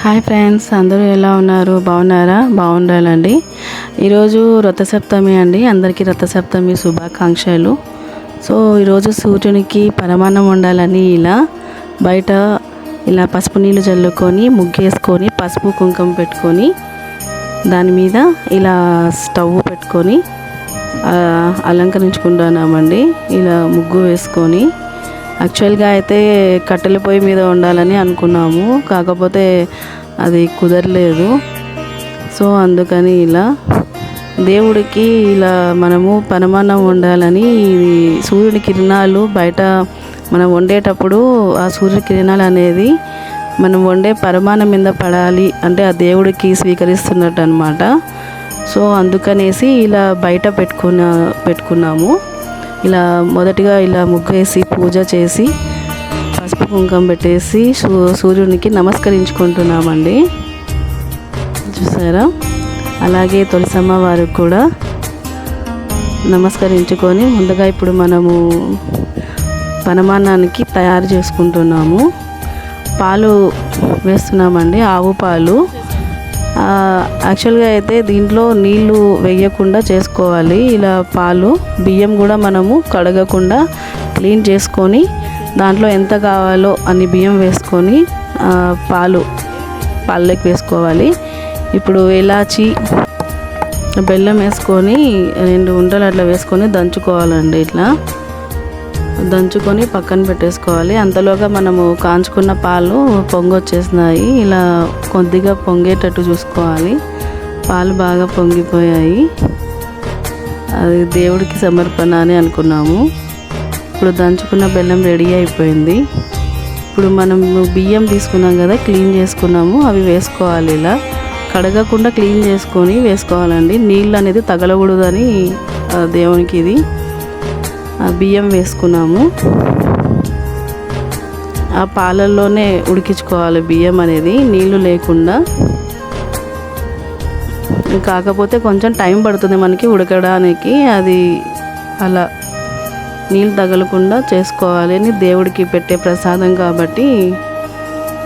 Hi friends, అందరూ ఎలా ఉన్నారు? బాగున్నారా? బాగుండాలండి. ఈరోజు రథసప్తమి అండి. అందరికీ రథసప్తమి శుభాకాంక్షలు. సో ఈరోజు సూర్యునికి పరమాన్నం వండాలని బయట ఇలా పసుపు నీళ్ళు చల్లుకొని ముగ్గేసుకొని పసుపు కుంకుమ పెట్టుకొని దాని మీద ఇలా స్టవ్ పెట్టుకొని అలంకరించుకుంటున్నామండి. ఇలా ముగ్గు వేసుకొని యాక్చువల్గా అయితే కట్టెల పొయ్యి మీద వండాలని అనుకున్నాము, కాకపోతే అది కుదరలేదు. సో అందుకని ఇలా దేవుడికి ఇలా మనము పరమాన్నం వండాలని సూర్యుని కిరణాలు బయట మనం వండేటప్పుడు ఆ సూర్య కిరణాలు అనేది మనం వండే పరమాన్నం మీద పడాలి అంటే ఆ దేవుడికి స్వీకరిస్తున్నట్టు అనమాట. సో అందుకనేసి ఇలా బయట పెట్టుకున్నాము. ఇలా మొదటిగా ఇలా ముగ్గేసి పూజ చేసి పసుపు కుంకుమ పెట్టేసి సూర్యునికి నమస్కరించుకుంటున్నామండి. చూసారా? అలాగే తులసమ్మ వారికి కూడా నమస్కరించుకొని ముందుగా ఇప్పుడు మనము పరమాన్నానికి తయారు చేసుకుంటున్నాము. పాలు వేస్తున్నామండి, ఆవు పాలు. యాక్చువల్గా అయితే దీంట్లో నీళ్ళు వేయకుండా చేసుకోవాలి. ఇలా పాలు బియ్యం కూడా మనము కడగకుండా క్లీన్ చేసుకొని దాంట్లో ఎంత కావాలో అన్ని బియ్యం వేసుకొని పాలలోకి వేసుకోవాలి. ఇప్పుడు ఇలాచి బెల్లం వేసుకొని 2 ఉండలు అట్లా వేసుకొని దంచుకోవాలండి. ఇట్లా దంచుకొని పక్కన పెట్టేసుకోవాలి. అంతలోగా మనము కాంచుకున్న పాలు పొంగొచ్చేసినాయి. ఇలా కొద్దిగా పొంగేటట్టు చూసుకోవాలి. పాలు బాగా పొంగిపోయాయి. అది దేవుడికి సమర్పణ అని అనుకున్నాము. ఇప్పుడు దంచుకున్న బెల్లం రెడీ అయిపోయింది. ఇప్పుడు మనం బియ్యం తీసుకున్నాం కదా, క్లీన్ చేసుకున్నాము, అవి వేసుకోవాలి. ఇలా కడగకుండా క్లీన్ చేసుకొని వేసుకోవాలండి. నీళ్ళు అనేది తగలకూడదని దేవునికి ఇది బియ్యం వేసుకున్నాము. ఆ పాలల్లోనే ఉడికించుకోవాలి బియ్యం అనేది, నీళ్ళు లేకుండా. కాకపోతే కొంచెం టైం పడుతుంది మనకి ఉడకడానికి. అది అలా నీళ్ళు తగలకుండా చేసుకోవాలి అని దేవుడికి పెట్టే ప్రసాదం కాబట్టి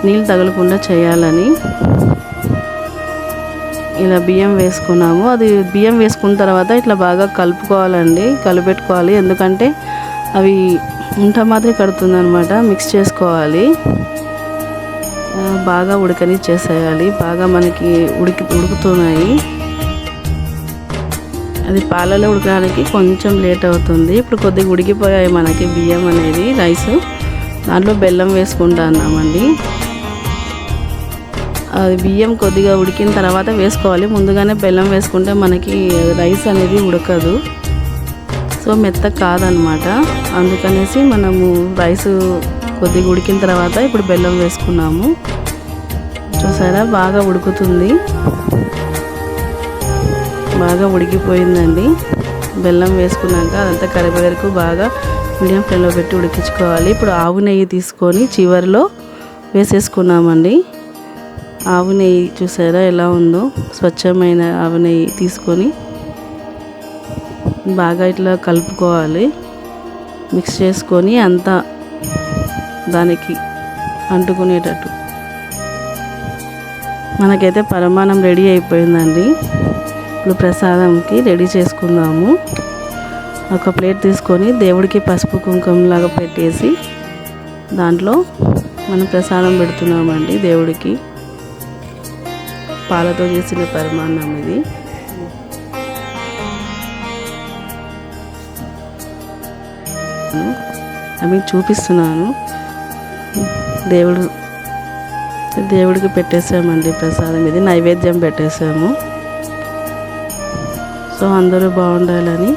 నీళ్ళు తగలకుండా చేయాలని ఇలా బియ్యం వేసుకున్నాము. అది బియ్యం వేసుకున్న తర్వాత ఇట్లా బాగా కలుపుకోవాలండి, కలిపెట్టుకోవాలి. ఎందుకంటే అవి ఉంట మాదిరి కడుతుంది అనమాట. మిక్స్ చేసుకోవాలి, బాగా ఉడకనిచ్చేసేయాలి. బాగా మనకి ఉడుకుతున్నాయి. అది పాలలో ఉడకడానికి కొంచెం లేట్ అవుతుంది. ఇప్పుడు కొద్దిగా ఉడికిపోయాయి మనకి బియ్యం అనేది, రైస్. దాంట్లో బెల్లం వేసుకుంటున్నామండి. అది బియ్యం కొద్దిగా ఉడికిన తర్వాత వేసుకోవాలి. ముందుగానే బెల్లం వేసుకుంటే మనకి రైస్ అనేది ఉడకదు, సో మెత్తగా కాదనమాట. అందుకనేసి మనము రైస్ కొద్దిగా ఉడికిన తర్వాత ఇప్పుడు బెల్లం వేసుకున్నాము. చూసారా? బాగా ఉడుకుతుంది, బాగా ఉడికిపోయిందండి. బెల్లం వేసుకున్నాక అదంతా కరిగే వరకు బాగా మీడియం ఫ్లేమ్లో పెట్టి ఉడికించుకోవాలి. ఇప్పుడు ఆవు నెయ్యి తీసుకొని చివరిలో వేసేసుకున్నామండి. ఆవు నెయ్యి చూసారా ఎలా ఉందో? స్వచ్ఛమైన ఆవు నెయ్యి తీసుకొని బాగా ఇట్లా కలుపుకోవాలి. మిక్స్ చేసుకొని అంతా దానికి అంటుకునేటట్టు. మనకైతే పరమాన్నం రెడీ అయిపోయిందండి. ఇప్పుడు ప్రసాదంకి రెడీ చేసుకుందాము. ఒక ప్లేట్ తీసుకొని దేవుడికి పసుపు కుంకుమలాగా పెట్టేసి దాంట్లో మనం ప్రసాదం పెడుతున్నామండి దేవుడికి. పాలతో చేసిన పరమాన్నం ఇది. అవి చూపిస్తున్నాను. దేవుడికి పెట్టేసామండి ప్రసాదం. ఇది నైవేద్యం పెట్టేసాము. సో అందరూ బాగుండాలని